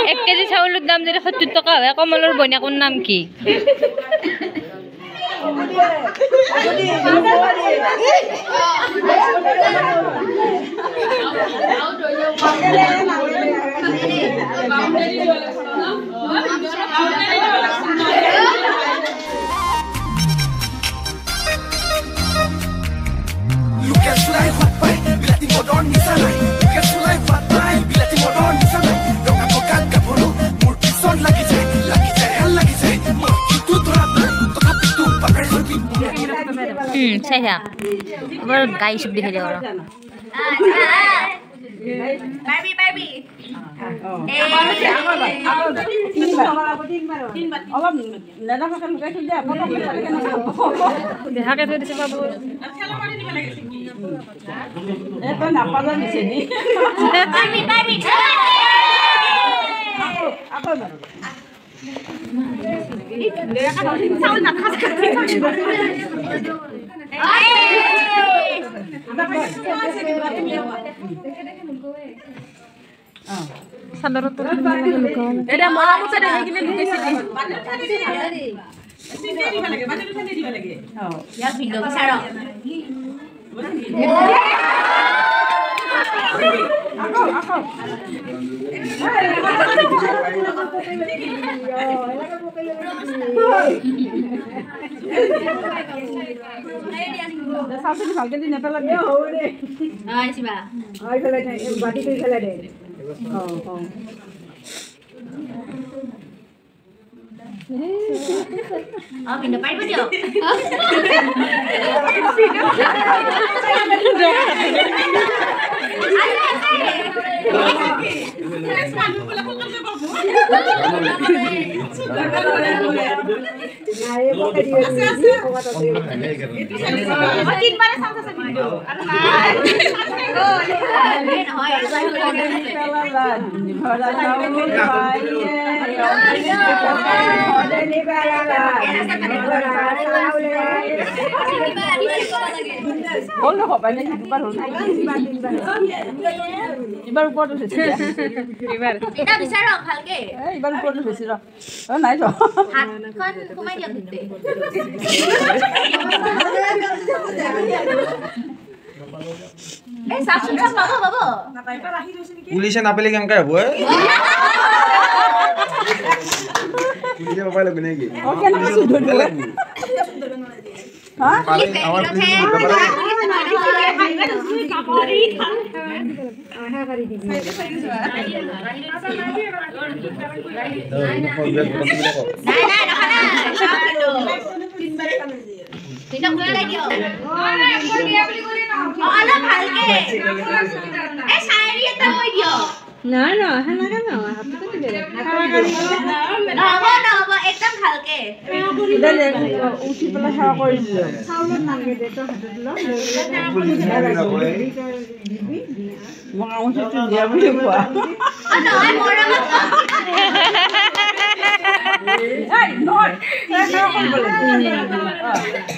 1 KG চাউলৰ দাম যদি 70 টকা হয় কমলৰ বইনাকৰ নাম কি Saya ya, guys sudah dia orang. Barbie. Sabar tuh. Ada mau aku sadar lagi nih di sini. Ya video besar dong. Pindah pai video. Pulisnya napeli yang kayak gue. Pulisnya apa lagi nih? Oke, nama sudah dulu. Hah? Paling awal pulis berapa lagi? Tidak boleh dia. Oh, alam halke. Syari tahu dia. No, hana kan no. Apa tuh dia? Nabo, ekdam halke. Udah deh, uci pula saya kau ini. Saulan nanti deh tuh hati dulu. Mau uci tuh dia beli apa? Ada orang apa? Hey, not. Saya kau boleh.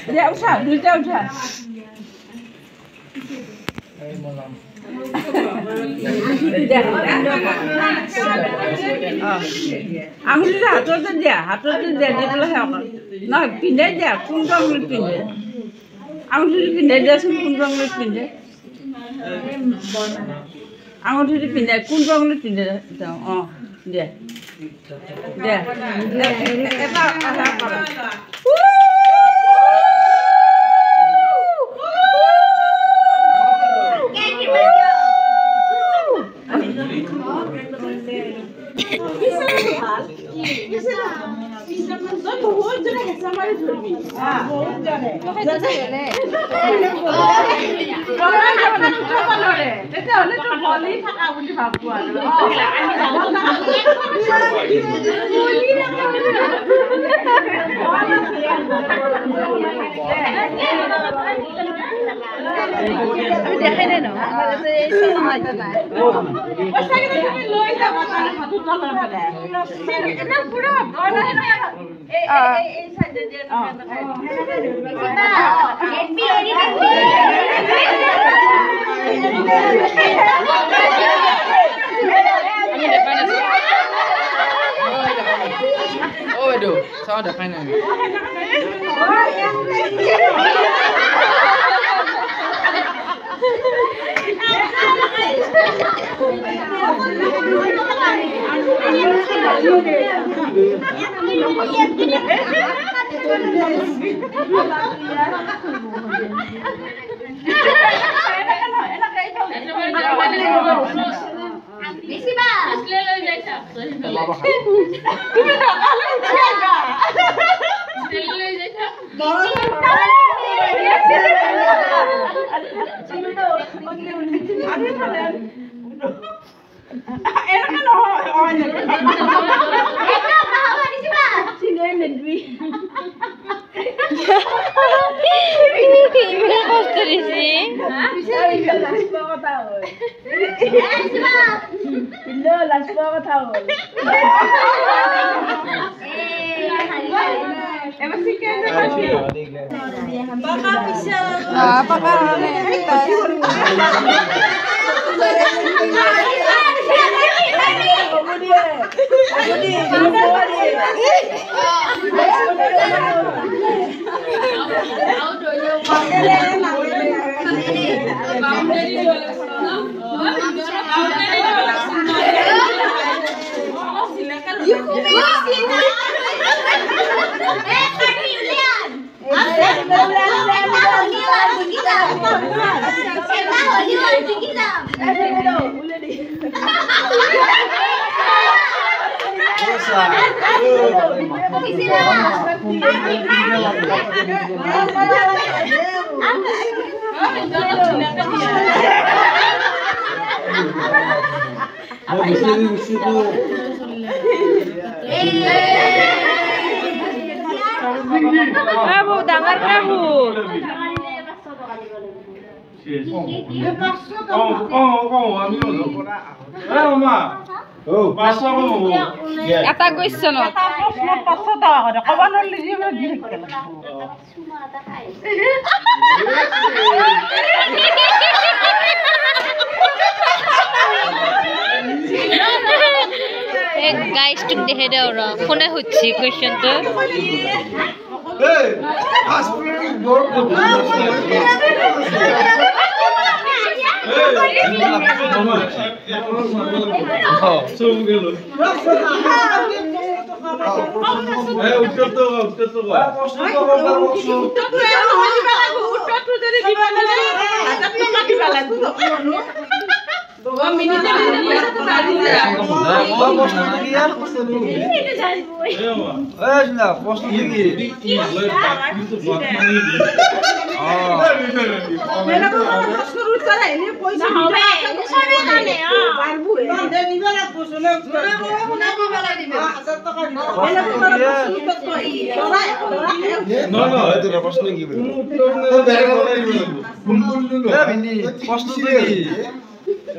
Dia usah, dia usah. Anggur dah, hatur dia di belah apa? Nah, pindah dia, kundang lu pindah. Anggur pindah dia, kundang lu pindah. Anggur pindah, kundang lu pindah. Oh, dia. Apa? Ini depan দেখাই নাই এটা question guys took the head out phone হচ্ছে question তো Hey, hospital door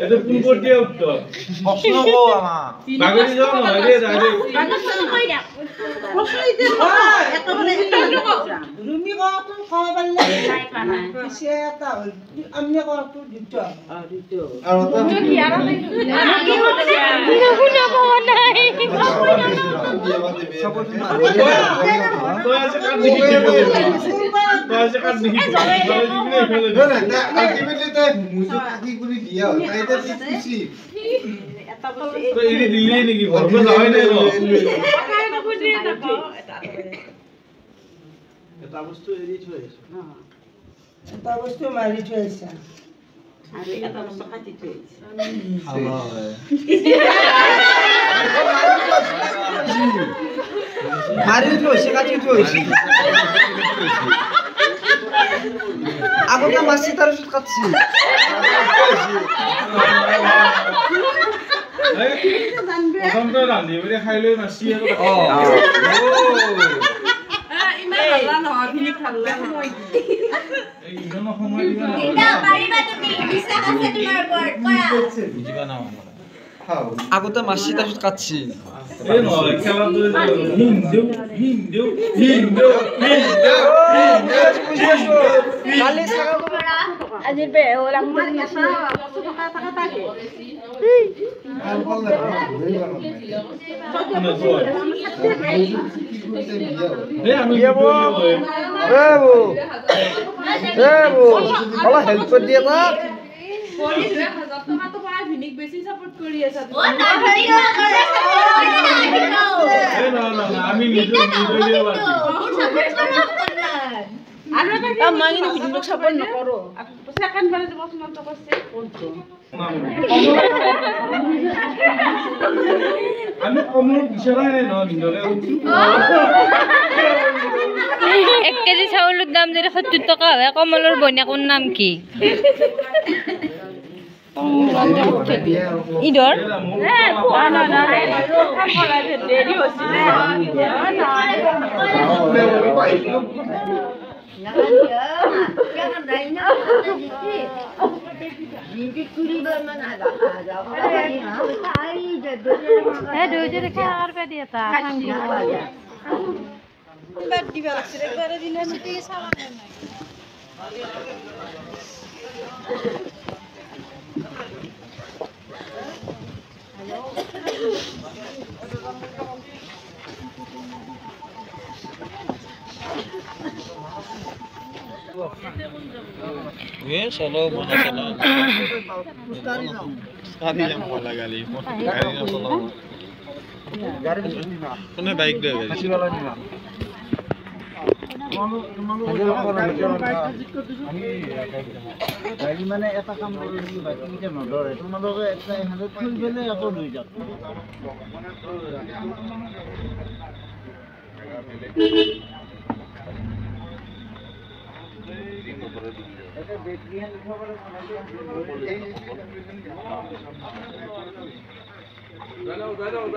এটা কোন code দিয়ে উত্তর প্রশ্ন কো আমা বাগরি যাও না রে ডাইরেক্ট প্রশ্ন দিতে এত বলে রুমি কো তো খাওয়া বললে নাই পানা সে তা আমি কো তো দিত দিত আর তো কি আর কি হচ্ছে না কো নাই সাপোর্ট না তো আছে কাট দিবি তো আছে কাট দিবি ফেলে না আলটিমেটলি তো মুজো কি করে দিয়া তাই তো খুশি তো ইনি দিল্লি নাকি ঘরবে যাওয়াই নাই র এটা বস্তু এৰি থৈছে এটা বস্তু মাৰি থৈছে আৰু এটা বস্তু কাটি থৈছে মাৰি থৈছে কাটি থৈছে আগতে মাছি তাৰ পিছত কাটছি প্ৰথমতে ৰান্ধি বলে খাই লৈ মাছি আৰু ইমান ভাল নহয় ভিনি খালা এই ইমান সময় দিবা না এটা পাৰিবা তুমি বিশ্বাস আছে তোমাৰ ওপৰত কৰা বুজিবা না আগতে মাছি তাৰ পিছত কাটছি এই নহয় খেলা তো হিন্দু কালি সাগা আজি বে ওলা মাছ থকা থাকে অলপ হেল্প কৰি দিয়ে তাক মই কিন্তু ভিডিঅ'টো চাপৰ্ট নকৰোঁ ছেকেণ্ড বাৰে পচন্দ কৰিছে আমি কমল বিচৰাই নাই নহয় ভিন্দকে 1 কেজি চাউলৰ দাম যদি 70 টকা হয় কমলৰ বইনাকৰ নাম কি ইদৰ দেৰি হৈছিলে ये चलो बोला चला गाड़ी जाम वाला गाड़ी गाड़ी ना चलो गाड़ी ना कौन बाइक दे गाड़ी वाला नहीं ना গাড়ী মানে এটা কাম কৰি বাকীকে নধৰে তোমালোকে এটা ইহঁতে থৈ পেলাই আকৌ লৈ যাওক এটা বেটৰি হ্যান্ড খবৰ দাঁড়াও